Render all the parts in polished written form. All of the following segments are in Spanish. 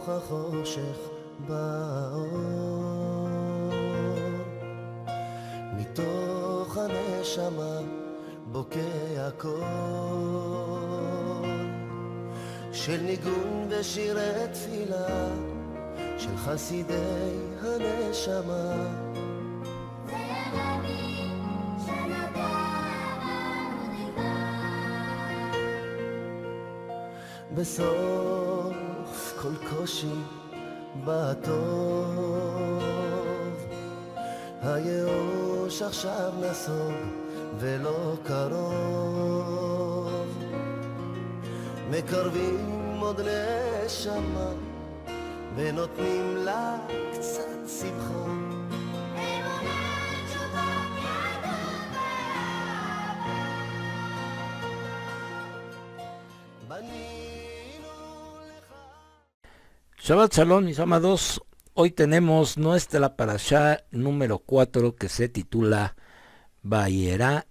החושך באור, מתוך הנשמה בוקע קול של ניגון ושירי תפילה של חסידי הנשמה. זה אני שנודע לנו נגמר. בסוף כל קושי בטוב, הייאוש עכשיו נסוג ולא קרוב, מקרבים עוד נשמה ונותנים לה קצת שמחה. אמונה, תשובות, יהדות ואהבה. בנינו לך. Shabbat Shalom, mis amados. Hoy tenemos nuestra parashá número 4 que se titula Vayera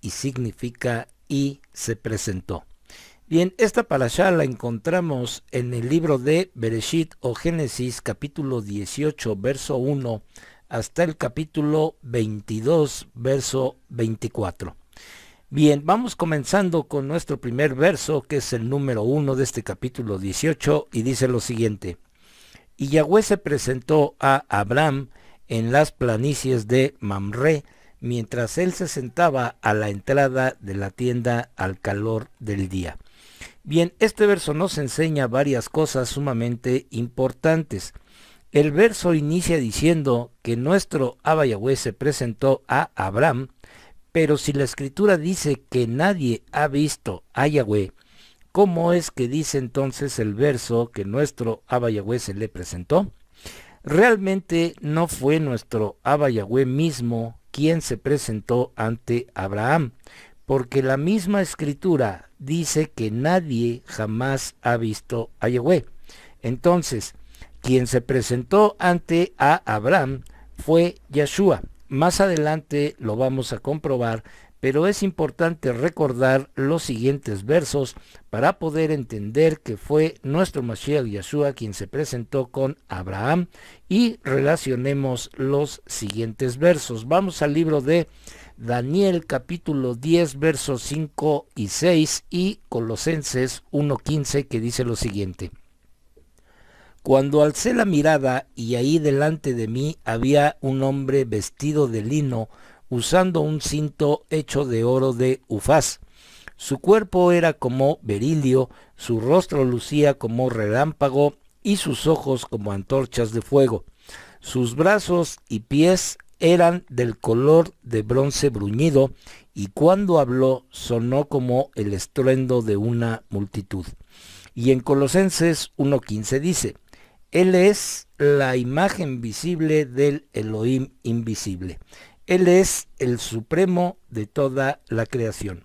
y significa y se presentó. Bien, esta parashá la encontramos en el libro de Bereshit o Génesis, capítulo 18, verso 1, hasta el capítulo 22, verso 24. Bien, vamos comenzando con nuestro primer verso, que es el número 1 de este capítulo 18, y dice lo siguiente. Y Yahweh se presentó a Abraham en las planicies de Mamre, mientras él se sentaba a la entrada de la tienda al calor del día. Bien, este verso nos enseña varias cosas sumamente importantes. El verso inicia diciendo que nuestro Abba Yahweh se presentó a Abraham, pero si la escritura dice que nadie ha visto a Yahweh, ¿cómo es que dice entonces el verso que nuestro Abba Yahweh se le presentó? Realmente no fue nuestro Abba Yahweh mismo quien se presentó ante Abraham, porque la misma escritura dice que nadie jamás ha visto a Yahweh. Entonces, quien se presentó ante a Abraham fue Yeshua. Más adelante lo vamos a comprobar, pero es importante recordar los siguientes versos para poder entender que fue nuestro Mashiach Yeshua quien se presentó con Abraham, y relacionemos los siguientes versos. Vamos al libro de Daniel capítulo 10 versos 5 y 6 y Colosenses 1:15, que dice lo siguiente. Cuando alcé la mirada y ahí delante de mí había un hombre vestido de lino, usando un cinto hecho de oro de Ufaz. Su cuerpo era como berilio, su rostro lucía como relámpago y sus ojos como antorchas de fuego. Sus brazos y pies eran del color de bronce bruñido, y cuando habló sonó como el estruendo de una multitud. Y en Colosenses 1:15 dice, Él es la imagen visible del Elohim invisible. Él es el supremo de toda la creación.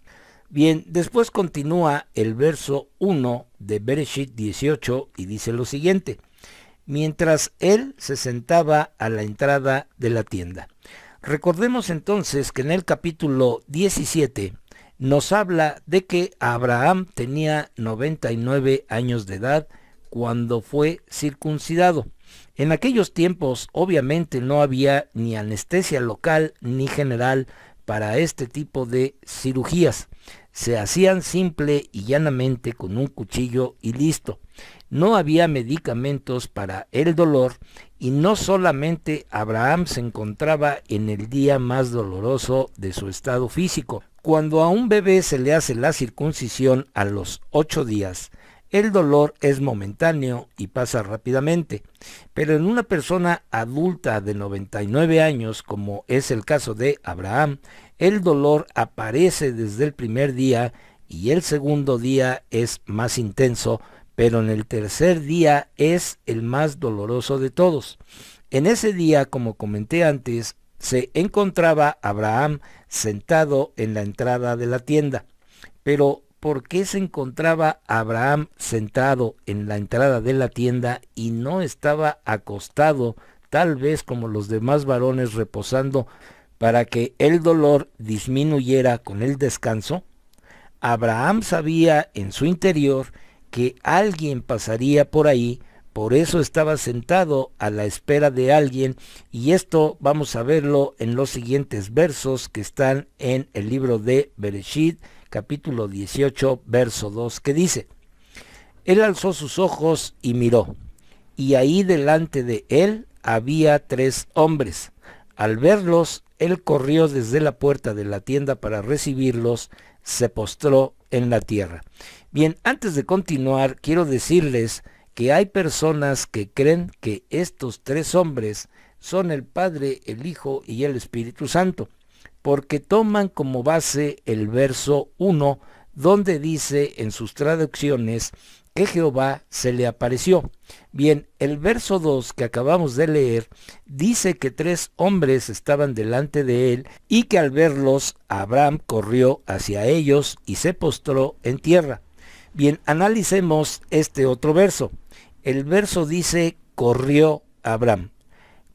Bien, después continúa el verso 1 de Bereshit 18 y dice lo siguiente. Mientras él se sentaba a la entrada de la tienda. Recordemos entonces que en el capítulo 17 nos habla de que Abraham tenía 99 años de edad cuando fue circuncidado. En aquellos tiempos obviamente no había ni anestesia local ni general para este tipo de cirugías. Se hacían simple y llanamente con un cuchillo y listo. No había medicamentos para el dolor, y no solamente Abraham se encontraba en el día más doloroso de su estado físico. Cuando a un bebé se le hace la circuncisión a los 8 días, el dolor es momentáneo y pasa rápidamente, pero en una persona adulta de 99 años, como es el caso de Abraham, el dolor aparece desde el primer día y el segundo día es más intenso, pero en el tercer día es el más doloroso de todos. En ese día, como comenté antes, se encontraba Abraham sentado en la entrada de la tienda. Pero, ¿por qué se encontraba Abraham sentado en la entrada de la tienda y no estaba acostado, tal vez como los demás varones, reposando para que el dolor disminuyera con el descanso? Abraham sabía en su interior que alguien pasaría por ahí Por eso estaba sentado a la espera de alguien, y esto vamos a verlo en los siguientes versos que están en el libro de Bereshit, capítulo 18, verso 2, que dice: Él alzó sus ojos y miró, y ahí delante de él había 3 hombres. Al verlos, él corrió desde la puerta de la tienda para recibirlos, se postró en la tierra. Bien, antes de continuar, quiero decirles que hay personas que creen que estos 3 hombres son el Padre, el Hijo y el Espíritu Santo, porque toman como base el verso 1, donde dice en sus traducciones que Jehová se le apareció. Bien, el verso 2 que acabamos de leer dice que 3 hombres estaban delante de él y que al verlos Abraham corrió hacia ellos y se postró en tierra. Bien, analicemos este otro verso. El verso dice: corrió Abraham.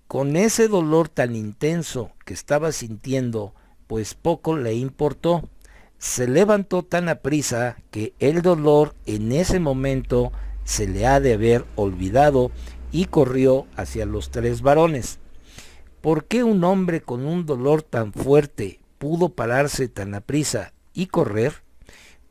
Con ese dolor tan intenso que estaba sintiendo, pues poco le importó. Se levantó tan aprisa que el dolor en ese momento se le ha de haber olvidado y corrió hacia los 3 varones. ¿Por qué un hombre con un dolor tan fuerte pudo pararse tan aprisa y correr?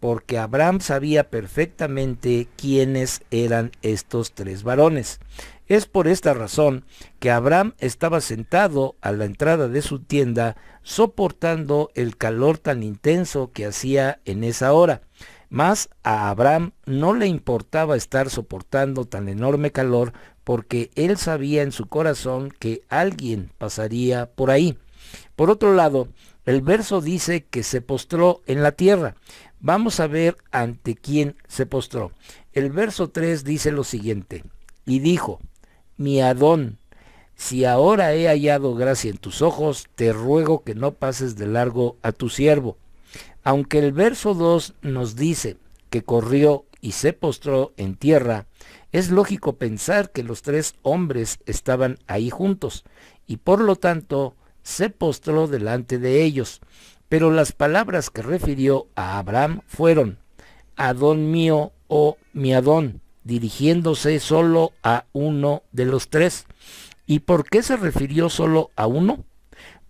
Porque Abraham sabía perfectamente quiénes eran estos 3 varones. Es por esta razón que Abraham estaba sentado a la entrada de su tienda, soportando el calor tan intenso que hacía en esa hora. Mas a Abraham no le importaba estar soportando tan enorme calor, porque él sabía en su corazón que alguien pasaría por ahí. Por otro lado, el verso dice que se postró en la tierra. Vamos a ver ante quién se postró. El verso 3 dice lo siguiente: y dijo: mi Adón, si ahora he hallado gracia en tus ojos, te ruego que no pases de largo a tu siervo. Aunque el verso 2 nos dice que corrió y se postró en tierra, es lógico pensar que los 3 hombres estaban ahí juntos, y por lo tanto se postró delante de ellos. Pero las palabras que refirió a Abraham fueron: Adón mío o mi Adón, dirigiéndose solo a uno de los 3. ¿Y por qué se refirió solo a uno?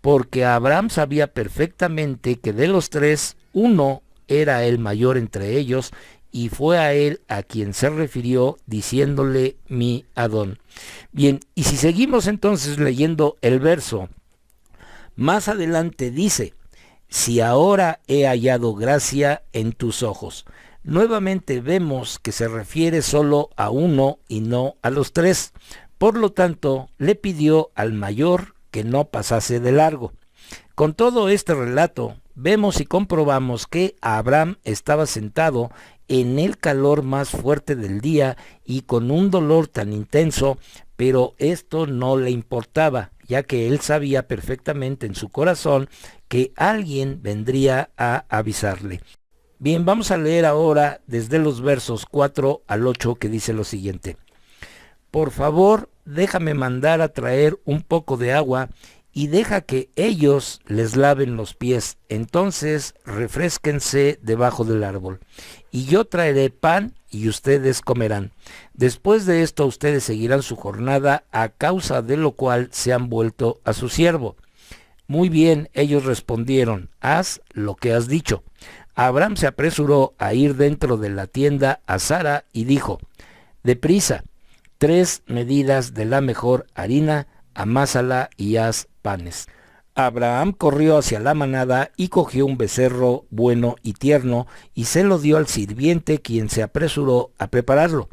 Porque Abraham sabía perfectamente que de los 3, uno era el mayor entre ellos, y fue a él a quien se refirió diciéndole mi Adón. Bien, y si seguimos entonces leyendo el verso, más adelante dice: si ahora he hallado gracia en tus ojos. Nuevamente vemos que se refiere solo a uno y no a los 3. Por lo tanto, le pidió al mayor que no pasase de largo. Con todo este relato, vemos y comprobamos que Abraham estaba sentado en el calor más fuerte del día y con un dolor tan intenso, pero esto no le importaba, ya que él sabía perfectamente en su corazón que alguien vendría a avisarle. Bien, vamos a leer ahora desde los versos 4 al 8 que dice lo siguiente: por favor, déjame mandar a traer un poco de agua y deja que ellos les laven los pies, entonces refrésquense debajo del árbol. Y yo traeré pan y ustedes comerán. Después de esto ustedes seguirán su jornada, a causa de lo cual se han vuelto a su siervo. Muy bien, ellos respondieron: haz lo que has dicho. Abraham se apresuró a ir dentro de la tienda a Sara y dijo: deprisa, 3 medidas de la mejor harina, amásala y haz panes. Abraham corrió hacia la manada y cogió un becerro bueno y tierno y se lo dio al sirviente, quien se apresuró a prepararlo.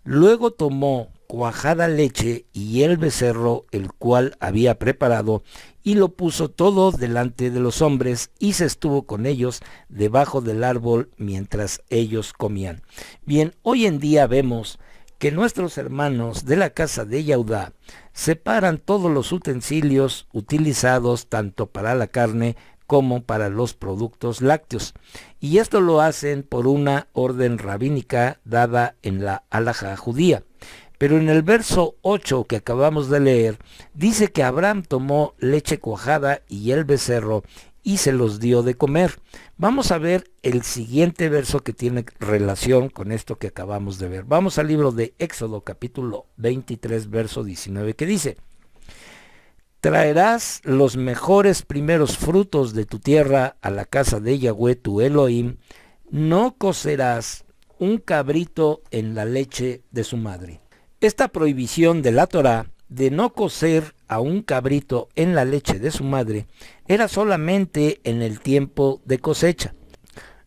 Luego tomó cuajada leche y el becerro, el cual había preparado, y lo puso todo delante de los hombres y se estuvo con ellos debajo del árbol mientras ellos comían. Bien, hoy en día vemos que nuestros hermanos de la casa de Yehudá separan todos los utensilios utilizados tanto para la carne como para los productos lácteos, y esto lo hacen por una orden rabínica dada en la halajá judía. Pero en el verso 8 que acabamos de leer, dice que Abraham tomó leche cuajada y el becerro, y se los dio de comer. Vamos a ver el siguiente verso que tiene relación con esto que acabamos de ver. Vamos al libro de Éxodo, capítulo 23, verso 19, que dice: traerás los mejores primeros frutos de tu tierra a la casa de Yahweh tu Elohim. No cocerás un cabrito en la leche de su madre. Esta prohibición de la Torá de no cocer a un cabrito en la leche de su madre era solamente en el tiempo de cosecha.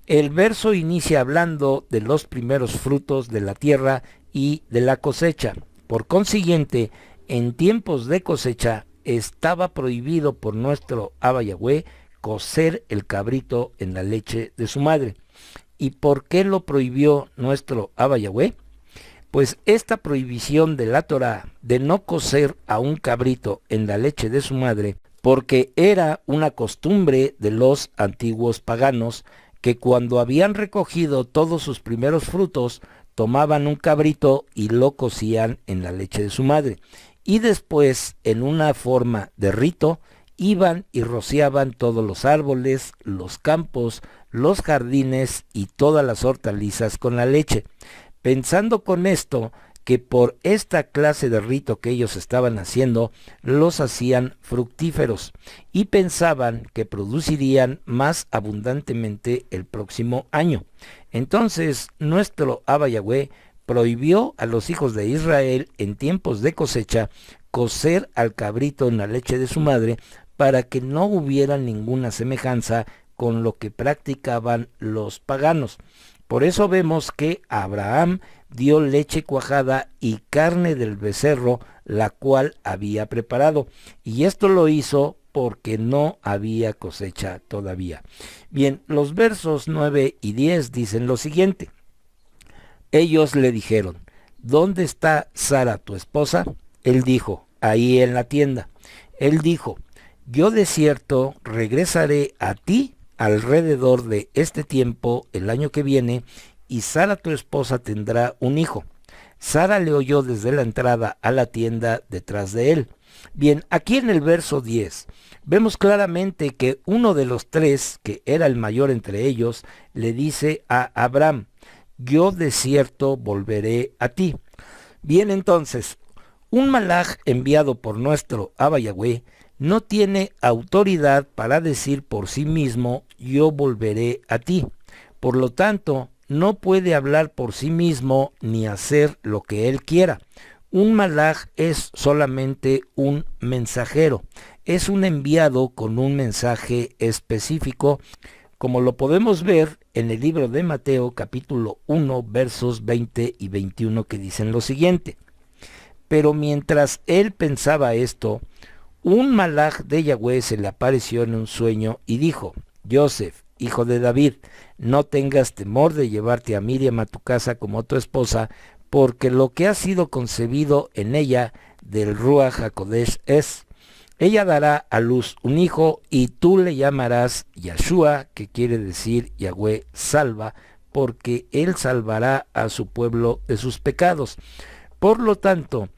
El verso inicia hablando de los primeros frutos de la tierra y de la cosecha. Por consiguiente, en tiempos de cosecha estaba prohibido por nuestro Abba Yahweh cocer el cabrito en la leche de su madre. ¿Y por qué lo prohibió nuestro Abba Yahweh? Pues esta prohibición de la Torá de no cocer a un cabrito en la leche de su madre, porque era una costumbre de los antiguos paganos que cuando habían recogido todos sus primeros frutos, tomaban un cabrito y lo cocían en la leche de su madre. Y después, en una forma de rito, iban y rociaban todos los árboles, los campos, los jardines y todas las hortalizas con la leche, pensando con esto que por esta clase de rito que ellos estaban haciendo, los hacían fructíferos y pensaban que producirían más abundantemente el próximo año. Entonces, nuestro Abba Yahweh prohibió a los hijos de Israel en tiempos de cosecha cocer al cabrito en la leche de su madre para que no hubiera ninguna semejanza con lo que practicaban los paganos. Por eso vemos que Abraham dio leche cuajada y carne del becerro, la cual había preparado. Y esto lo hizo porque no había cosecha todavía. Bien, los versos 9 y 10 dicen lo siguiente. Ellos le dijeron: ¿dónde está Sara tu esposa? Él dijo: ahí en la tienda. Él dijo: yo de cierto regresaré a ti alrededor de este tiempo el año que viene, y Sara tu esposa tendrá un hijo. Sara le oyó desde la entrada a la tienda detrás de él. Bien, aquí en el verso 10 vemos claramente que uno de los tres, que era el mayor entre ellos, le dice a Abraham: yo de cierto volveré a ti. Bien, entonces, un malaj enviado por nuestro Abba Yahweh no tiene autoridad para decir por sí mismo: yo volveré a ti. Por lo tanto, no puede hablar por sí mismo ni hacer lo que él quiera. Un malaj es solamente un mensajero, es un enviado con un mensaje específico, como lo podemos ver en el libro de Mateo capítulo 1 versos 20 y 21, que dicen lo siguiente: pero mientras él pensaba esto, un malaj de Yahweh se le apareció en un sueño y dijo: Joseph, hijo de David, no tengas temor de llevarte a Miriam a tu casa como tu esposa, porque lo que ha sido concebido en ella del Ruach HaKodesh es. Ella dará a luz un hijo y tú le llamarás Yahshua, que quiere decir Yahweh salva, porque él salvará a su pueblo de sus pecados. Por lo tanto,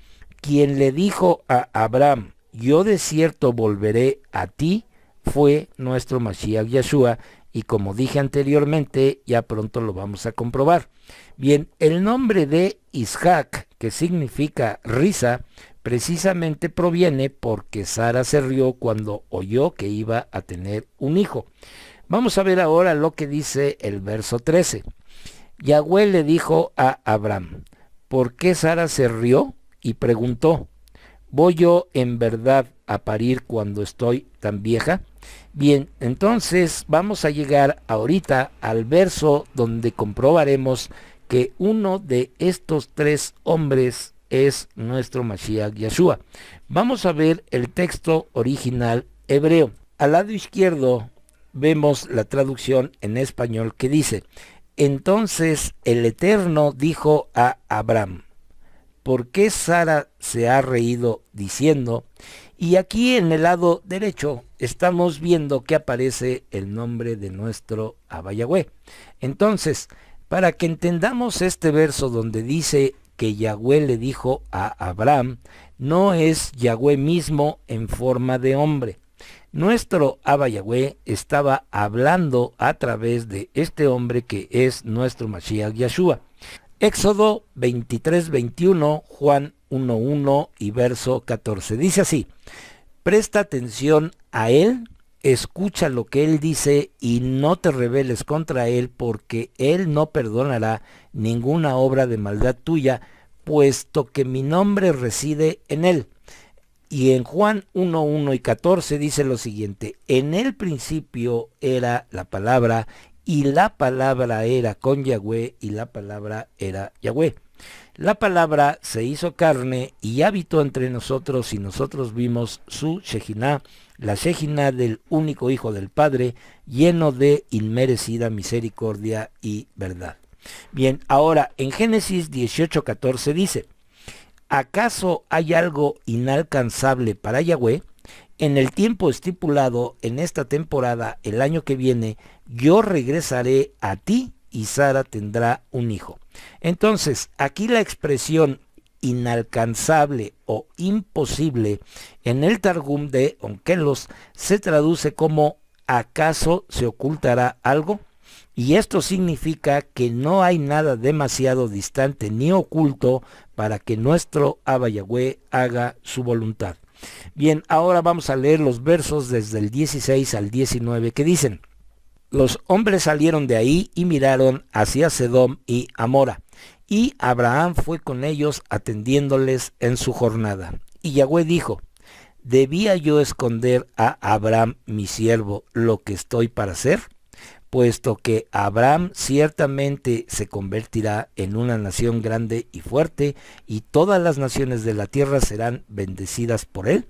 quien le dijo a Abraham: yo de cierto volveré a ti, fue nuestro Mashiach Yahshua, y como dije anteriormente, ya pronto lo vamos a comprobar. Bien, el nombre de Isaac, que significa risa, precisamente proviene porque Sara se rió cuando oyó que iba a tener un hijo. Vamos a ver ahora lo que dice el verso 13. Yahweh le dijo a Abraham: ¿por qué Sara se rió? Y preguntó: ¿voy yo en verdad a parir cuando estoy tan vieja? Bien, entonces vamos a llegar ahorita al verso donde comprobaremos que uno de estos tres hombres es nuestro Mashiach Yahshua. Vamos a ver el texto original hebreo. Al lado izquierdo vemos la traducción en español que dice: entonces el Eterno dijo a Abraham: ¿por qué Sara se ha reído diciendo? Y aquí en el lado derecho estamos viendo que aparece el nombre de nuestro Abba Yahweh. Entonces, para que entendamos este verso donde dice que Yahweh le dijo a Abraham, no es Yahweh mismo en forma de hombre. Nuestro Abba Yahweh estaba hablando a través de este hombre que es nuestro Mashiach Yeshua. Éxodo 23:21, Juan 1:1 y verso 14. Dice así: presta atención a él, escucha lo que él dice y no te rebeles contra él, porque él no perdonará ninguna obra de maldad tuya, puesto que mi nombre reside en él. Y en Juan 1:1 y 14 dice lo siguiente: en el principio era la palabra, y la palabra era con Yahweh, y la palabra era Yahweh. La palabra se hizo carne y habitó entre nosotros, y nosotros vimos su Shekinah, la Shekinah del único Hijo del Padre, lleno de inmerecida misericordia y verdad. Bien, ahora en Génesis 18:14 dice: ¿acaso hay algo inalcanzable para Yahweh? En el tiempo estipulado, en esta temporada, el año que viene, yo regresaré a ti y Sara tendrá un hijo. Entonces, aquí la expresión inalcanzable o imposible en el Targum de Onkelos se traduce como ¿acaso se ocultará algo? Y esto significa que no hay nada demasiado distante ni oculto para que nuestro Abba Yahweh haga su voluntad. Bien, ahora vamos a leer los versos desde el 16 al 19 que dicen: los hombres salieron de ahí y miraron hacia Sedom y Amora, y Abraham fue con ellos atendiéndoles en su jornada. Y Yahweh dijo: ¿debía yo esconder a Abraham mi siervo lo que estoy para hacer? Puesto que Abraham ciertamente se convertirá en una nación grande y fuerte, y todas las naciones de la tierra serán bendecidas por él.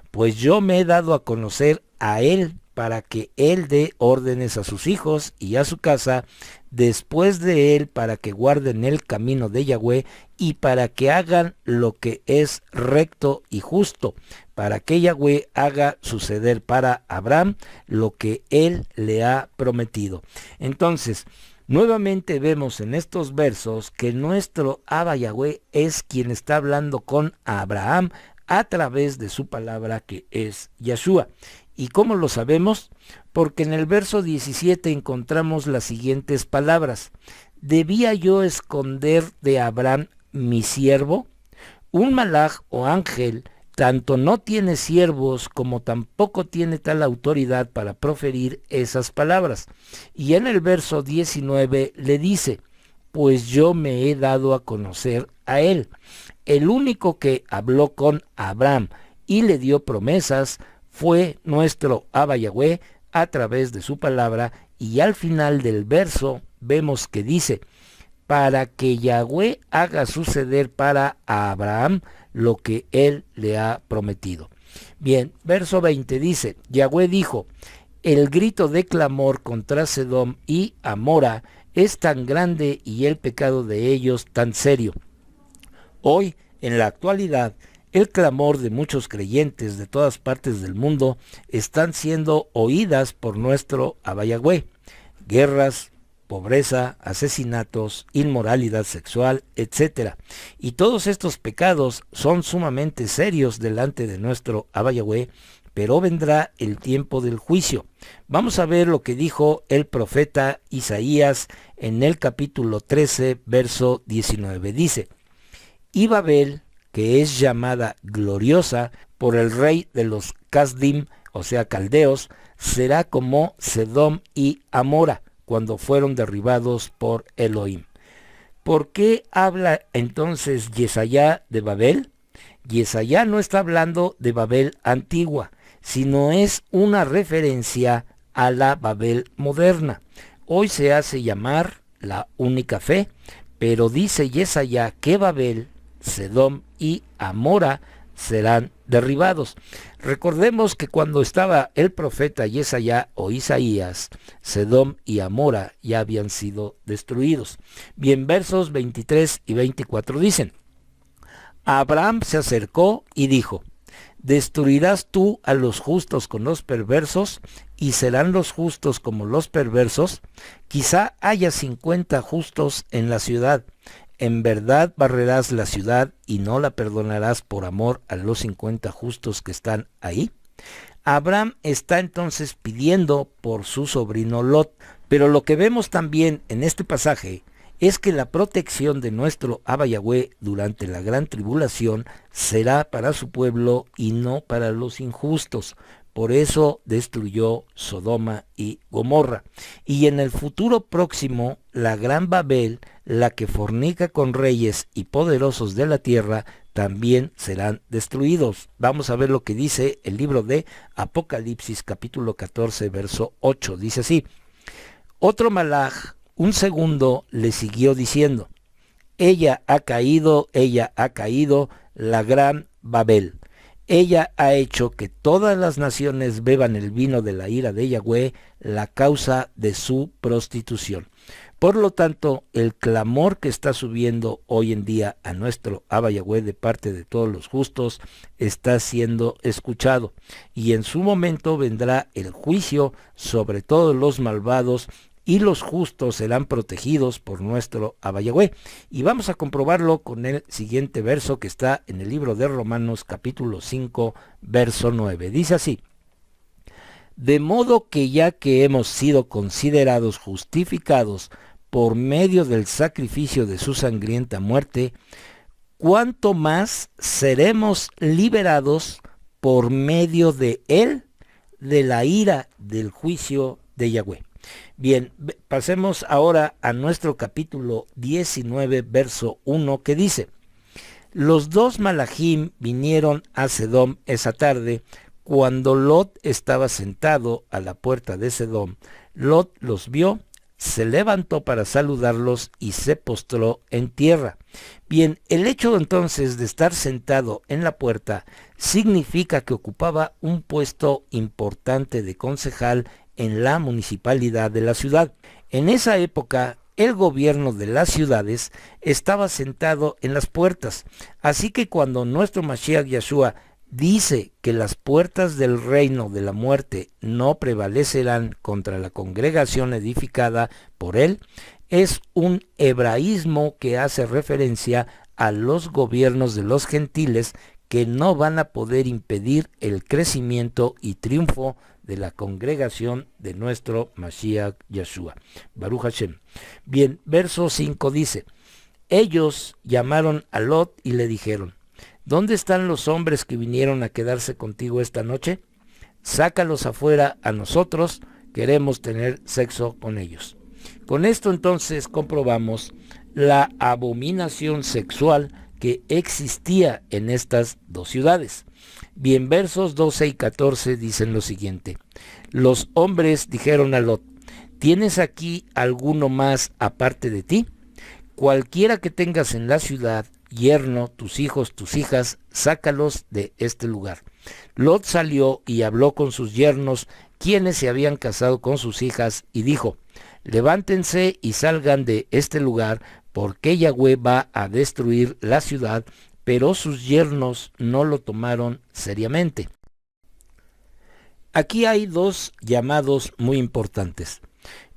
Pues yo me he dado a conocer a él para que él dé órdenes a sus hijos y a su casa después de él, para que guarden el camino de Yahweh y para que hagan lo que es recto y justo, para que Yahweh haga suceder para Abraham lo que él le ha prometido. Entonces, nuevamente vemos en estos versos que nuestro Abba Yahweh es quien está hablando con Abraham a través de su palabra, que es Yeshua. ¿Y cómo lo sabemos? Porque en el verso 17 encontramos las siguientes palabras: ¿debía yo esconder de Abraham mi siervo? Un malaj o ángel tanto no tiene siervos como tampoco tiene tal autoridad para proferir esas palabras. Y en el verso 19 le dice: pues yo me he dado a conocer a él. El único que habló con Abraham y le dio promesas fue nuestro Abba Yahweh a través de su palabra. Y al final del verso vemos que dice: para que Yahweh haga suceder para Abraham lo que él le ha prometido. Bien, verso 20 dice: Yahweh dijo: el grito de clamor contra Sedom y Amora es tan grande y el pecado de ellos tan serio. Hoy, en la actualidad, el clamor de muchos creyentes de todas partes del mundo están siendo oídas por nuestro Abba Yahweh. Guerras, pobreza, asesinatos, inmoralidad sexual, etc. Y todos estos pecados son sumamente serios delante de nuestro Abba Yahweh, pero vendrá el tiempo del juicio. Vamos a ver lo que dijo el profeta Isaías en el capítulo 13, verso 19. Dice: y Babel, que es llamada gloriosa por el rey de los Casdim, o sea, caldeos, será como Sedom y Amora, cuando fueron derribados por Elohim. ¿Por qué habla entonces Yesayá de Babel? Yesayá no está hablando de Babel antigua, sino es una referencia a la Babel moderna. Hoy se hace llamar la única fe, pero dice Yesayá que Babel, Sedom y Amora serán derribados. Recordemos que cuando estaba el profeta Yesayá o Isaías, Sedom y Amora ya habían sido destruidos. Bien, versos 23 y 24 dicen: Abraham se acercó y dijo: ¿destruirás tú a los justos con los perversos? ¿Y serán los justos como los perversos? Quizá haya 50 justos en la ciudad. ¿En verdad barrerás la ciudad y no la perdonarás por amor a los 50 justos que están ahí? Abraham está entonces pidiendo por su sobrino Lot, pero lo que vemos también en este pasaje es que la protección de nuestro Abba Yahweh durante la gran tribulación será para su pueblo y no para los injustos. Por eso destruyó Sodoma y Gomorra. Y en el futuro próximo, la gran Babel, la que fornica con reyes y poderosos de la tierra, también serán destruidos. Vamos a ver lo que dice el libro de Apocalipsis capítulo 14, verso 8. Dice así: otro malaj, un segundo, le siguió diciendo: ella ha caído, la gran Babel. Ella ha hecho que todas las naciones beban el vino de la ira de Yahweh, la causa de su prostitución. Por lo tanto, el clamor que está subiendo hoy en día a nuestro Abba Yahweh de parte de todos los justos está siendo escuchado, y en su momento vendrá el juicio sobre todos los malvados, y los justos serán protegidos por nuestro Abba Yahweh. Y vamos a comprobarlo con el siguiente verso que está en el libro de Romanos capítulo 5, verso 9. Dice así: de modo que ya que hemos sido considerados justificados por medio del sacrificio de su sangrienta muerte, ¿cuánto más seremos liberados por medio de él de la ira del juicio de Yahweh? Bien, pasemos ahora a nuestro capítulo 19, verso 1, que dice: los dos malajim vinieron a Sedom esa tarde, cuando Lot estaba sentado a la puerta de Sedom. Lot los vio, se levantó para saludarlos y se postró en tierra. Bien, el hecho entonces de estar sentado en la puerta significa que ocupaba un puesto importante de concejal en la municipalidad de la ciudad. En esa época, el gobierno de las ciudades estaba sentado en las puertas, así que cuando nuestro Mashiach Yeshua dice que las puertas del reino de la muerte no prevalecerán contra la congregación edificada por él, es un hebraísmo que hace referencia a los gobiernos de los gentiles que no van a poder impedir el crecimiento y triunfo de la congregación de nuestro Mashiach Yeshua. Baruch Hashem. Bien, verso 5 dice: ellos llamaron a Lot y le dijeron: ¿dónde están los hombres que vinieron a quedarse contigo esta noche? Sácalos afuera a nosotros, queremos tener sexo con ellos. Con esto entonces comprobamos la abominación sexual que existía en estas dos ciudades. Bien, versos 12 y 14 dicen lo siguiente: los hombres dijeron a Lot: ¿tienes aquí alguno más aparte de ti? Cualquiera que tengas en la ciudad, yerno, tus hijos, tus hijas, sácalos de este lugar. Lot salió y habló con sus yernos, quienes se habían casado con sus hijas, y dijo: levántense y salgan de este lugar, porque Yahweh va a destruir la ciudad. Pero sus yernos no lo tomaron seriamente. Aquí hay dos llamados muy importantes.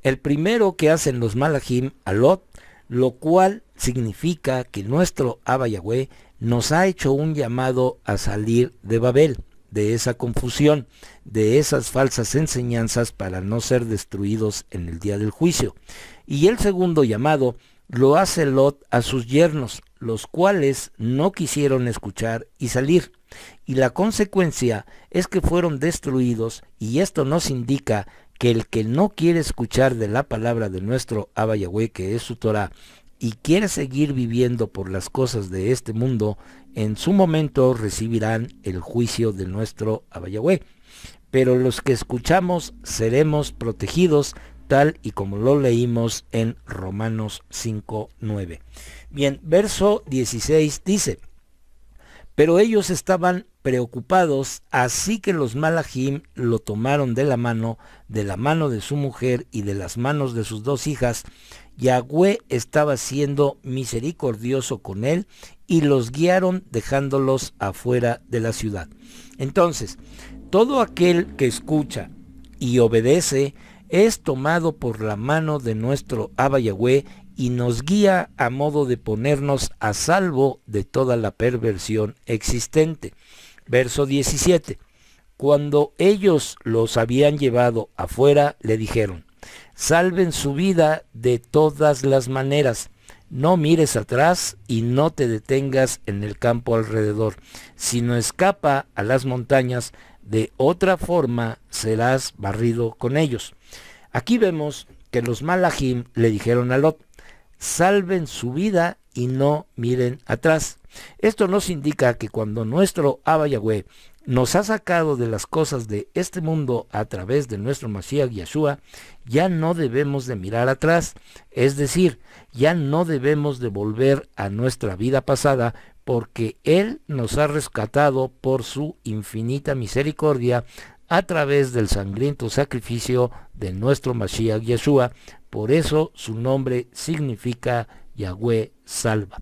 El primero que hacen los malajim a Lot, lo cual significa que nuestro Abba Yahweh nos ha hecho un llamado a salir de Babel, de esa confusión, de esas falsas enseñanzas, para no ser destruidos en el día del juicio. Y el segundo llamado lo hace Lot a sus yernos, los cuales no quisieron escuchar y salir. Y la consecuencia es que fueron destruidos, y esto nos indica que el que no quiere escuchar de la palabra de nuestro Abba Yahweh, que es su Torah, y quiere seguir viviendo por las cosas de este mundo, en su momento recibirán el juicio de nuestro Abba Yahweh. Pero los que escuchamos seremos protegidos, tal y como lo leímos en Romanos 5:9. Bien, verso 16 dice: pero ellos estaban preocupados, así que los malajim lo tomaron de la mano de su mujer y de las manos de sus dos hijas. Yahweh estaba siendo misericordioso con él, y los guiaron dejándolos afuera de la ciudad. Entonces, todo aquel que escucha y obedece es tomado por la mano de nuestro Abba Yahweh y nos guía a modo de ponernos a salvo de toda la perversión existente. Verso 17. Cuando ellos los habían llevado afuera, le dijeron: salven su vida de todas las maneras. No mires atrás y no te detengas en el campo alrededor, sino escapa a las montañas, de otra forma serás barrido con ellos. Aquí vemos que los malajim le dijeron a Lot: salven su vida y no miren atrás. Esto nos indica que cuando nuestro Abba Yahweh nos ha sacado de las cosas de este mundo a través de nuestro Mashiach Yeshua, ya no debemos de mirar atrás, es decir, ya no debemos de volver a nuestra vida pasada, porque Él nos ha rescatado por su infinita misericordia a través del sangriento sacrificio de nuestro Mashiach Yeshua. Por eso su nombre significa Yahweh salva.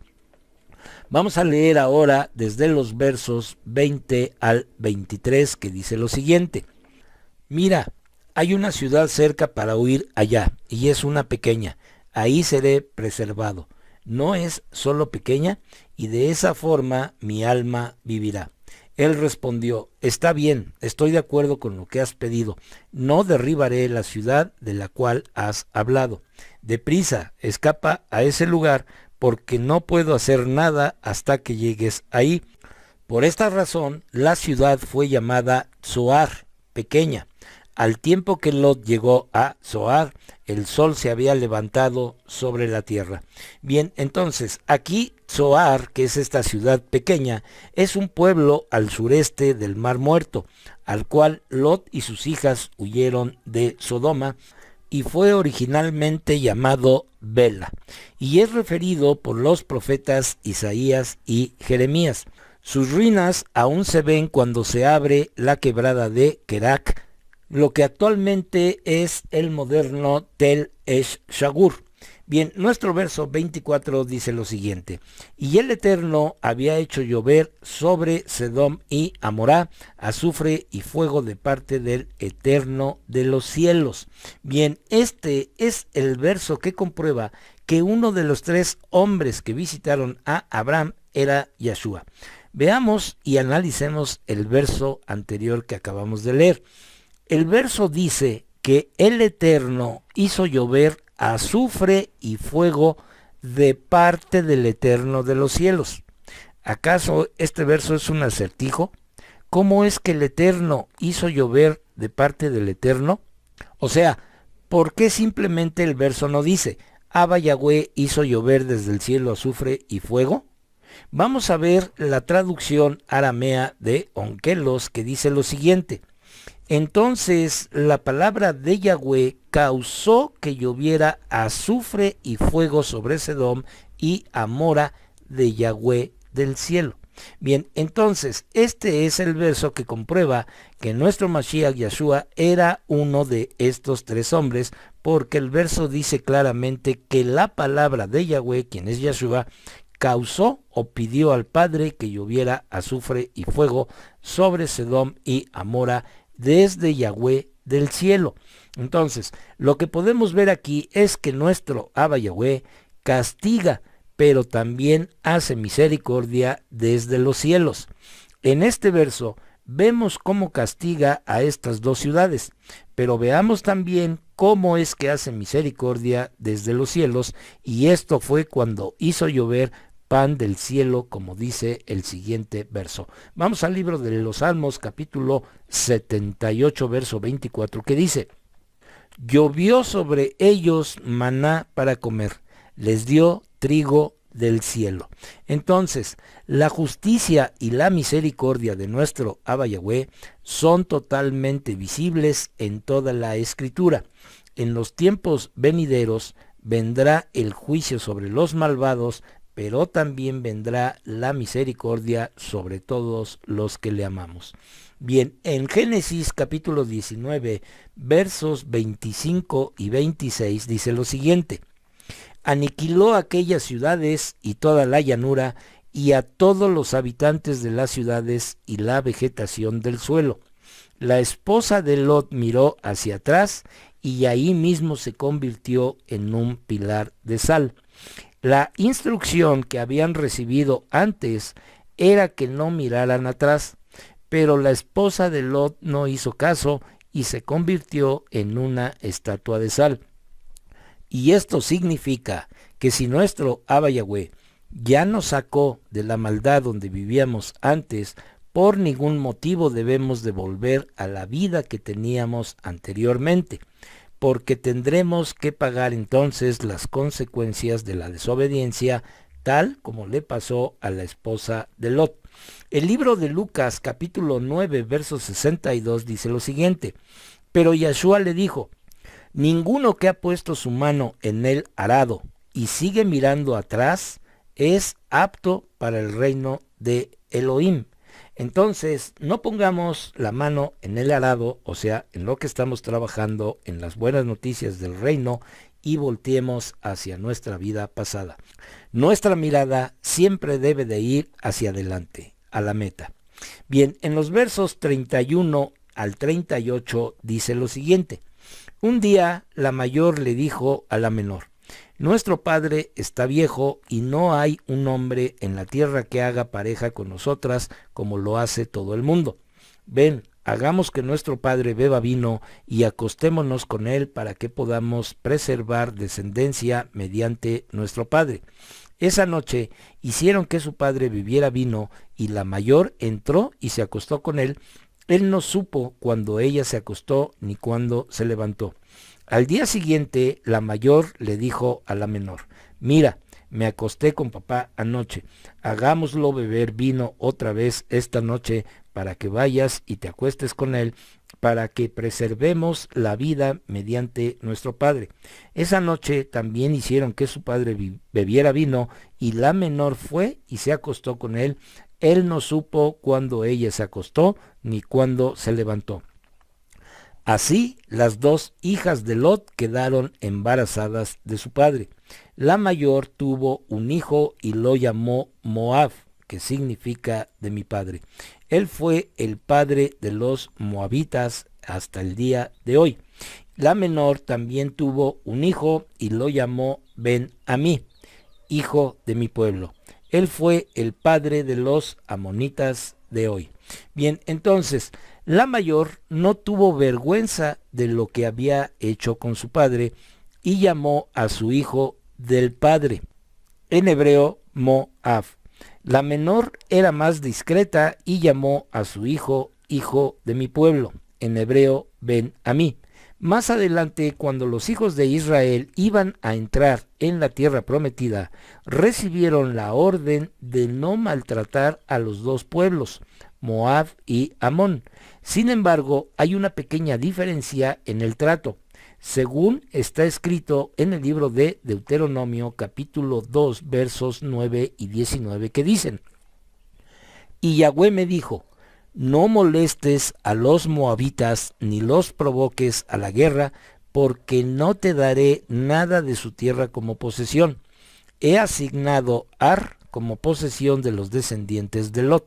Vamos a leer ahora desde los versos 20 al 23, que dice lo siguiente: mira, hay una ciudad cerca para huir allá, y es una pequeña. Ahí seré preservado. ¿No es solo pequeña? Y de esa forma mi alma vivirá. Él respondió: está bien, estoy de acuerdo con lo que has pedido. No derribaré la ciudad de la cual has hablado. Deprisa, escapa a ese lugar, porque no puedo hacer nada hasta que llegues ahí. Por esta razón, la ciudad fue llamada Zoar, pequeña. Al tiempo que Lot llegó a Zoar, el sol se había levantado sobre la tierra. Bien, entonces, aquí Zoar, que es esta ciudad pequeña, es un pueblo al sureste del Mar Muerto, al cual Lot y sus hijas huyeron de Sodoma, y fue originalmente llamado Bela, y es referido por los profetas Isaías y Jeremías. Sus ruinas aún se ven cuando se abre la quebrada de Kerak, lo que actualmente es el moderno Tel Esh-Shagur. Bien, nuestro verso 24 dice lo siguiente: y el Eterno había hecho llover sobre Sedom y Amorá azufre y fuego de parte del Eterno de los cielos. Bien, este es el verso que comprueba que uno de los tres hombres que visitaron a Abraham era Yeshua. Veamos y analicemos el verso anterior que acabamos de leer. El verso dice que el Eterno hizo llover azufre y fuego de parte del Eterno de los cielos. ¿Acaso este verso es un acertijo? ¿Cómo es que el Eterno hizo llover de parte del Eterno? O sea, ¿por qué simplemente el verso no dice: Abba Yahweh hizo llover desde el cielo azufre y fuego? Vamos a ver la traducción aramea de Onkelos, que dice lo siguiente: entonces la palabra de Yahweh causó que lloviera azufre y fuego sobre Sedom y Amora de Yahweh del cielo. Bien, entonces este es el verso que comprueba que nuestro Mashiach Yeshua era uno de estos tres hombres, porque el verso dice claramente que la palabra de Yahweh, quien es Yeshua, causó o pidió al Padre que lloviera azufre y fuego sobre Sedom y Amora desde Yahweh del cielo. Entonces, lo que podemos ver aquí es que nuestro Abba Yahweh castiga, pero también hace misericordia desde los cielos. En este verso vemos cómo castiga a estas dos ciudades, pero veamos también cómo es que hace misericordia desde los cielos, y esto fue cuando hizo llover pan del cielo, como dice el siguiente verso. Vamos al libro de los Salmos, capítulo 78, verso 24, que dice: llovió sobre ellos maná para comer, les dio trigo del cielo. Entonces, la justicia y la misericordia de nuestro Abba Yahweh son totalmente visibles en toda la Escritura. En los tiempos venideros vendrá el juicio sobre los malvados, pero también vendrá la misericordia sobre todos los que le amamos. Bien, en Génesis capítulo 19, versos 25 y 26 dice lo siguiente: aniquiló aquellas ciudades y toda la llanura, y a todos los habitantes de las ciudades y la vegetación del suelo. La esposa de Lot miró hacia atrás, y ahí mismo se convirtió en un pilar de sal. La instrucción que habían recibido antes era que no miraran atrás, Pero la esposa de Lot no hizo caso y se convirtió en una estatua de sal. Y esto significa que si nuestro Abba Yahweh ya nos sacó de la maldad donde vivíamos antes, por ningún motivo debemos de volver a la vida que teníamos anteriormente, porque tendremos que pagar entonces las consecuencias de la desobediencia, tal como le pasó a la esposa de Lot. El libro de Lucas capítulo 9 verso 62 dice lo siguiente: pero Yahshua le dijo: ninguno que ha puesto su mano en el arado y sigue mirando atrás es apto para el reino de Elohim. Entonces, no pongamos la mano en el arado, o sea, en lo que estamos trabajando, en las buenas noticias del reino, y volteemos hacia nuestra vida pasada. Nuestra mirada siempre debe de ir hacia adelante, a la meta. Bien, en los versos 31 al 38 dice lo siguiente: un día la mayor le dijo a la menor: nuestro padre está viejo y no hay un hombre en la tierra que haga pareja con nosotras como lo hace todo el mundo. Ven, hagamos que nuestro padre beba vino y acostémonos con él para que podamos preservar descendencia mediante nuestro padre. Esa noche hicieron que su padre bebiera vino y la mayor entró y se acostó con él. Él no supo cuando ella se acostó ni cuando se levantó. Al día siguiente, la mayor le dijo a la menor: mira, me acosté con papá anoche, hagámoslo beber vino otra vez esta noche para que vayas y te acuestes con él, para que preservemos la vida mediante nuestro padre. Esa noche también hicieron que su padre bebiera vino y la menor fue y se acostó con él. Él no supo cuándo ella se acostó ni cuándo se levantó. Así, las dos hijas de Lot quedaron embarazadas de su padre. La mayor tuvo un hijo y lo llamó Moab, que significa de mi padre. Él fue el padre de los moabitas hasta el día de hoy. La menor también tuvo un hijo y lo llamó Ben-Amí, hijo de mi pueblo. Él fue el padre de los amonitas de hoy. Bien, entonces, la mayor no tuvo vergüenza de lo que había hecho con su padre y llamó a su hijo del padre, en hebreo Moab. La menor era más discreta y llamó a su hijo hijo de mi pueblo, en hebreo Ben-Amí. Más adelante, cuando los hijos de Israel iban a entrar en la tierra prometida, recibieron la orden de no maltratar a los dos pueblos, Moab y Amón. Sin embargo, hay una pequeña diferencia en el trato, según está escrito en el libro de Deuteronomio capítulo 2 versos 9 y 19, que dicen: y Yahweh me dijo: no molestes a los moabitas ni los provoques a la guerra, porque no te daré nada de su tierra como posesión. He asignado Ar como posesión de los descendientes de Lot.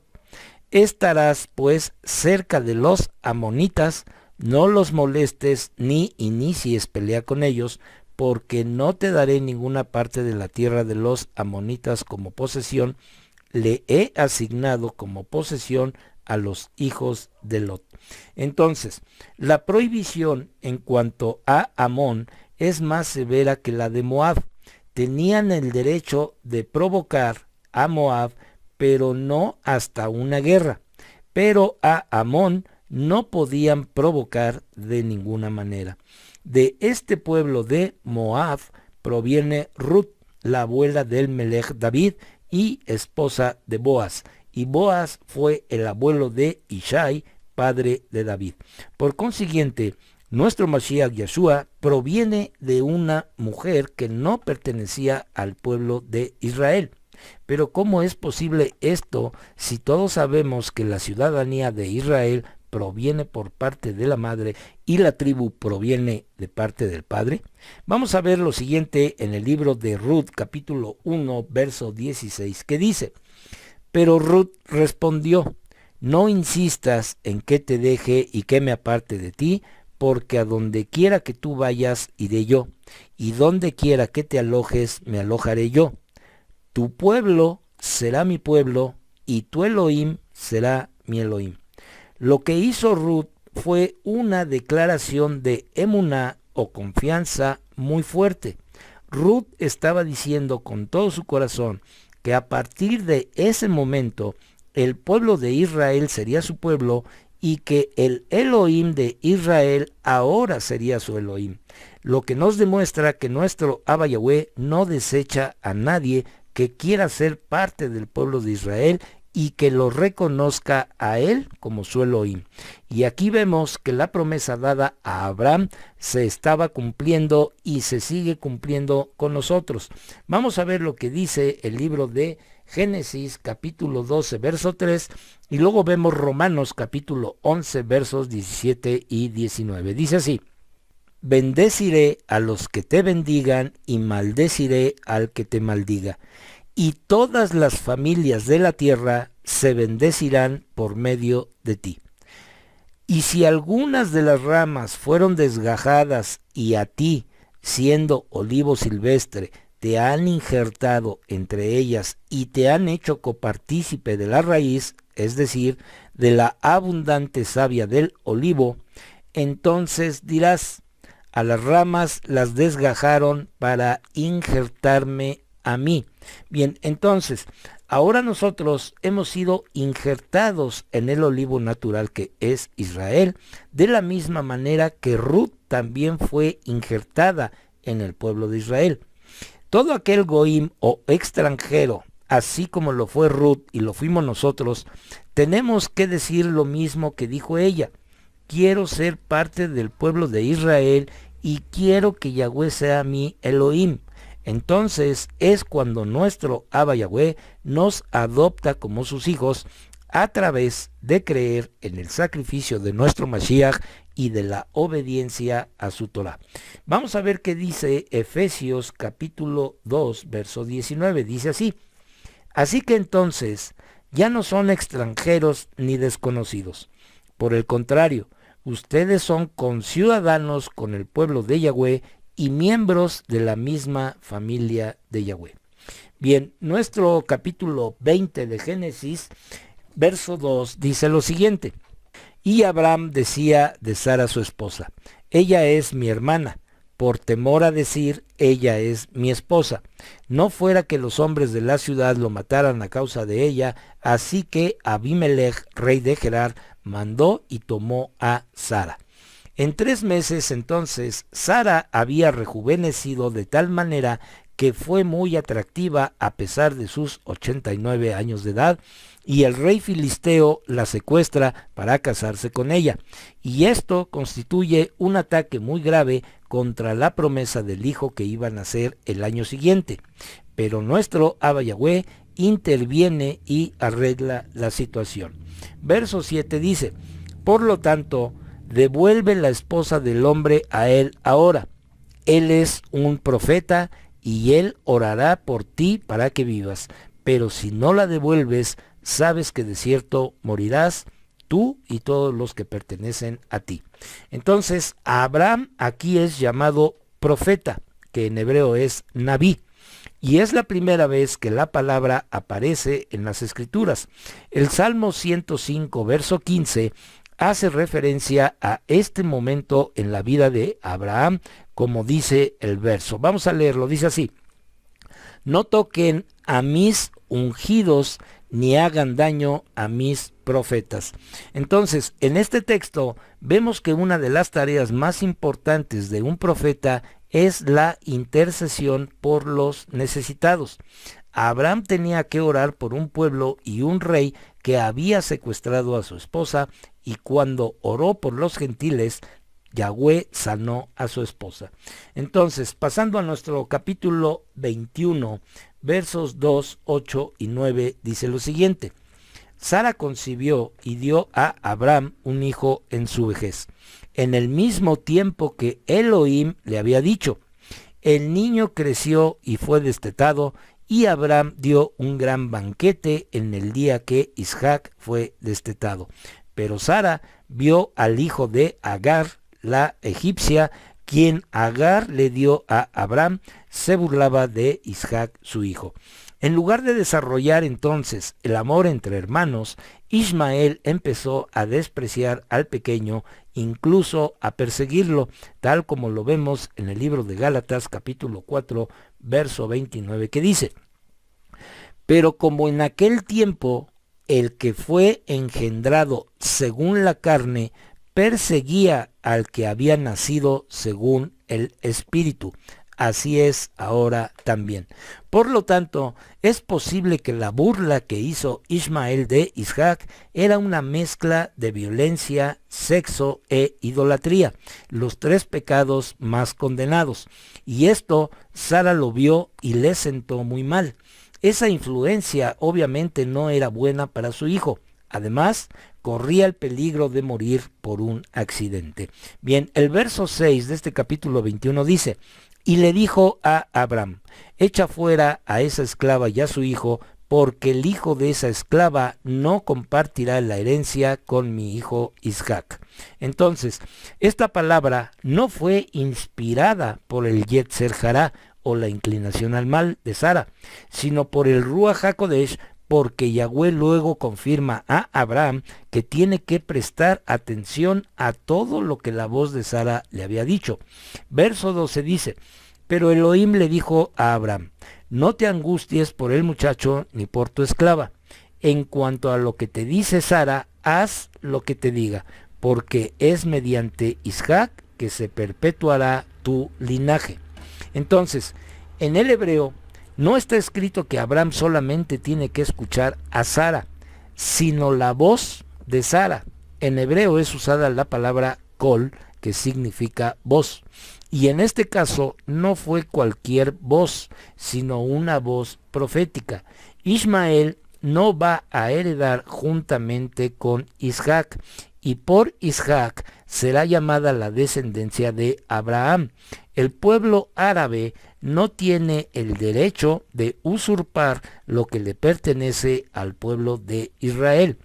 Estarás pues cerca de los amonitas, no los molestes ni inicies pelea con ellos, porque no te daré ninguna parte de la tierra de los amonitas como posesión. Le he asignado como posesión a los hijos de Lot. Entonces, la prohibición en cuanto a Amón es más severa que la de Moab. Tenían el derecho de provocar a Moab, pero no hasta una guerra. Pero a Amón no podían provocar de ninguna manera. De este pueblo de Moab proviene Ruth, la abuela del Melech David y esposa de Boaz. Y Boaz fue el abuelo de Ishai, padre de David. Por consiguiente, nuestro Mashiach Yeshua proviene de una mujer que no pertenecía al pueblo de Israel. Pero ¿cómo es posible esto si todos sabemos que la ciudadanía de Israel proviene por parte de la madre y la tribu proviene de parte del padre? Vamos a ver lo siguiente en el libro de Ruth, capítulo 1, verso 16, que dice: pero Ruth respondió: no insistas en que te deje y que me aparte de ti, porque a donde quiera que tú vayas, iré yo, y donde quiera que te alojes, me alojaré yo. Tu pueblo será mi pueblo, y tu Elohim será mi Elohim. Lo que hizo Ruth fue una declaración de emuná o confianza muy fuerte. Ruth estaba diciendo con todo su corazón que a partir de ese momento el pueblo de Israel sería su pueblo y que el Elohim de Israel ahora sería su Elohim. Lo que nos demuestra que nuestro Abba Yahweh no desecha a nadie que quiera ser parte del pueblo de Israel y que lo reconozca a él como su Elohim. Y aquí vemos que la promesa dada a Abraham se estaba cumpliendo y se sigue cumpliendo con nosotros. Vamos a ver lo que dice el libro de Génesis capítulo 12 verso 3 y luego vemos Romanos capítulo 11 versos 17 y 19. Dice así: bendeciré a los que te bendigan y maldeciré al que te maldiga. Y todas las familias de la tierra se bendecirán por medio de ti. Y si algunas de las ramas fueron desgajadas y a ti, siendo olivo silvestre, te han injertado entre ellas y te han hecho copartícipe de la raíz, es decir, de la abundante savia del olivo, entonces dirás: a las ramas las desgajaron para injertarme a mí. Bien, entonces, ahora nosotros hemos sido injertados en el olivo natural que es Israel, de la misma manera que Ruth también fue injertada en el pueblo de Israel. Todo aquel goim o extranjero, así como lo fue Ruth y lo fuimos nosotros, tenemos que decir lo mismo que dijo ella: quiero ser parte del pueblo de Israel y quiero que Yahweh sea mi Elohim. Entonces es cuando nuestro Abba Yahweh nos adopta como sus hijos a través de creer en el sacrificio de nuestro Mashiach y de la obediencia a su Torah. Vamos a ver qué dice Efesios capítulo 2 verso 19. Dice así: así que entonces ya no son extranjeros ni desconocidos. Por el contrario, ustedes son conciudadanos con el pueblo de Yahweh y miembros de la misma familia de Yahweh. Bien, nuestro capítulo 20 de Génesis, verso 2, dice lo siguiente: y Abraham decía de Sara su esposa: ella es mi hermana, por temor a decir: ella es mi esposa. No fuera que los hombres de la ciudad lo mataran a causa de ella, así que Abimelech, rey de Gerar, mandó y tomó a Sara. En 3 meses entonces Sara había rejuvenecido de tal manera que fue muy atractiva a pesar de sus 89 años de edad, y el rey filisteo la secuestra para casarse con ella. Y esto constituye un ataque muy grave contra la promesa del hijo que iba a nacer el año siguiente. Pero nuestro Abba Yahweh interviene y arregla la situación. Verso 7 dice: por lo tanto, devuelve la esposa del hombre a él ahora. Él es un profeta y él orará por ti para que vivas. Pero si no la devuelves, sabes que de cierto morirás, tú y todos los que pertenecen a ti. Entonces, Abraham aquí es llamado profeta, que en hebreo es Nabí. Y es la primera vez que la palabra aparece en las Escrituras. El Salmo 105, verso 15, hace referencia a este momento en la vida de Abraham, como dice el verso. Vamos a leerlo, dice así: no toquen a mis ungidos, ni hagan daño a mis profetas. Entonces, en este texto vemos que una de las tareas más importantes de un profeta es la intercesión por los necesitados. Abraham tenía que orar por un pueblo y un rey que había secuestrado a su esposa, y cuando oró por los gentiles, Yahweh sanó a su esposa. Entonces, pasando a nuestro capítulo 21, versos 2, 8 y 9, dice lo siguiente: Sara concibió y dio a Abraham un hijo en su vejez, en el mismo tiempo que Elohim le había dicho. El niño creció y fue destetado, y Abraham dio un gran banquete en el día que Isaac fue destetado. Pero Sara vio al hijo de Agar, la egipcia, quien Agar le dio a Abraham, se burlaba de Isaac su hijo. En lugar de desarrollar entonces el amor entre hermanos, Ismael empezó a despreciar al pequeño, incluso a perseguirlo, tal como lo vemos en el libro de Gálatas capítulo 4, verso 29, que dice: pero como en aquel tiempo el que fue engendrado según la carne perseguía al que había nacido según el Espíritu, así es ahora también. Por lo tanto, es posible que la burla que hizo Ismael de Isaac era una mezcla de violencia, sexo e idolatría, los tres pecados más condenados. Y esto Sara lo vio y le sentó muy mal. Esa influencia obviamente no era buena para su hijo. Además, corría el peligro de morir por un accidente. Bien, el verso 6 de este capítulo 21 dice: y le dijo a Abraham: echa fuera a esa esclava y a su hijo, porque el hijo de esa esclava no compartirá la herencia con mi hijo Isaac. Entonces, esta palabra no fue inspirada por el Yetzer Hará, o la inclinación al mal de Sara, sino por el Ruach HaKodesh, porque Yahweh luego confirma a Abraham que tiene que prestar atención a todo lo que la voz de Sara le había dicho. Verso 12 dice: pero Elohim le dijo a Abraham: no te angusties por el muchacho ni por tu esclava. En cuanto a lo que te dice Sara, haz lo que te diga, porque es mediante Isaac que se perpetuará tu linaje. Entonces, en el hebreo no está escrito que Abraham solamente tiene que escuchar a Sara, sino la voz de Sara. En hebreo es usada la palabra kol, que significa voz. Y en este caso no fue cualquier voz, sino una voz profética. Ismael no va a heredar juntamente con Isaac, y por Isaac será llamada la descendencia de Abraham. El pueblo árabe no tiene el derecho de usurpar lo que le pertenece al pueblo de Israel.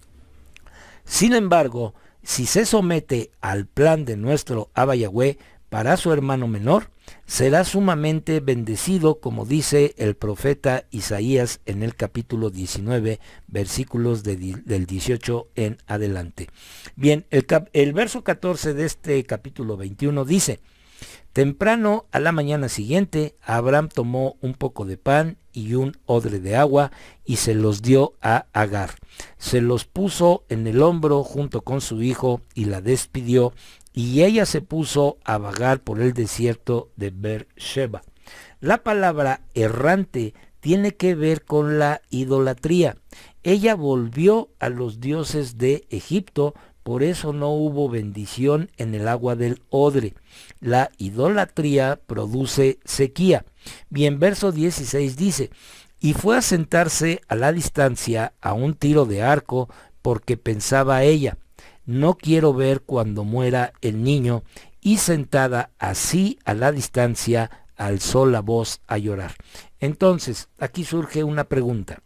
Sin embargo, si se somete al plan de nuestro Abba Yahweh para su hermano menor, será sumamente bendecido, como dice el profeta Isaías en el capítulo 19, versículos del 18 en adelante. Bien, el verso 14 de este capítulo 21 dice: temprano a la mañana siguiente, Abraham tomó un poco de pan y un odre de agua y se los dio a Agar. Se los puso en el hombro junto con su hijo y la despidió, y ella se puso a vagar por el desierto de Beersheba. La palabra errante tiene que ver con la idolatría. Ella volvió a los dioses de Egipto, por eso no hubo bendición en el agua del odre. La idolatría produce sequía. Bien, verso 16 dice: y fue a sentarse a la distancia a un tiro de arco, porque pensaba ella: no quiero ver cuando muera el niño, y sentada así a la distancia, alzó la voz a llorar. Entonces, aquí surge una pregunta.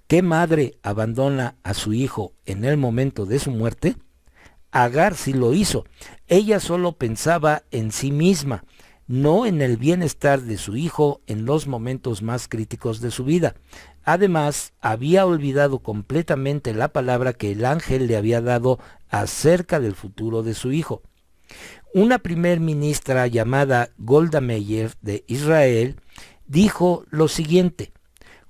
¿Qué madre abandona a su hijo en el momento de su muerte? Agar sí lo hizo. Ella solo pensaba en sí misma, no en el bienestar de su hijo en los momentos más críticos de su vida. Además, había olvidado completamente la palabra que el ángel le había dado acerca del futuro de su hijo. Una primer ministra llamada Golda Meir de Israel dijo lo siguiente: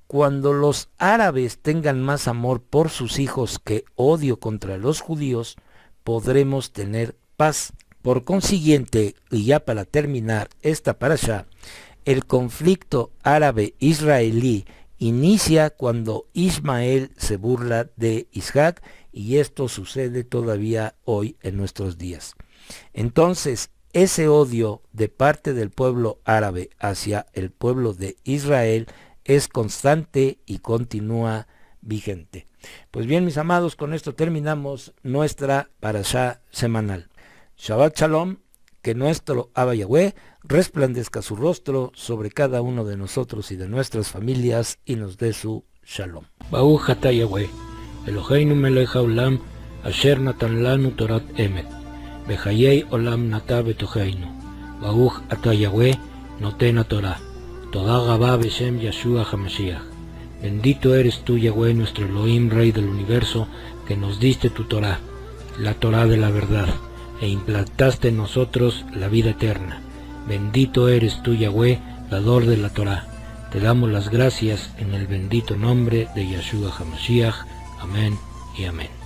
cuando los árabes tengan más amor por sus hijos que odio contra los judíos, podremos tener paz. Por consiguiente, y ya para terminar esta parashá, el conflicto árabe-israelí inicia cuando Ismael se burla de Isaac, y esto sucede todavía hoy en nuestros días. Entonces, ese odio de parte del pueblo árabe hacia el pueblo de Israel es constante y continúa vigente. Pues bien, mis amados, con esto terminamos nuestra parashá semanal. Shabbat Shalom, que nuestro Abba Yahweh resplandezca su rostro sobre cada uno de nosotros y de nuestras familias y nos dé su Shalom. Baruch atah Yahweh, Eloheinu melech haolam, asher natan lanu torat emet, bechayei olam nata betocheinu. Baruch atah Yahweh, noten haTorah. Toda Gabá Beshem Yeshua HaMashiach. Bendito eres tú, Yahweh, nuestro Elohim, Rey del universo, que nos diste tu Torah, la Torah de la verdad, e implantaste en nosotros la vida eterna. Bendito eres tú, Yahweh, dador de la Torah. Te damos las gracias en el bendito nombre de Yeshua HaMashiach. Amén y amén.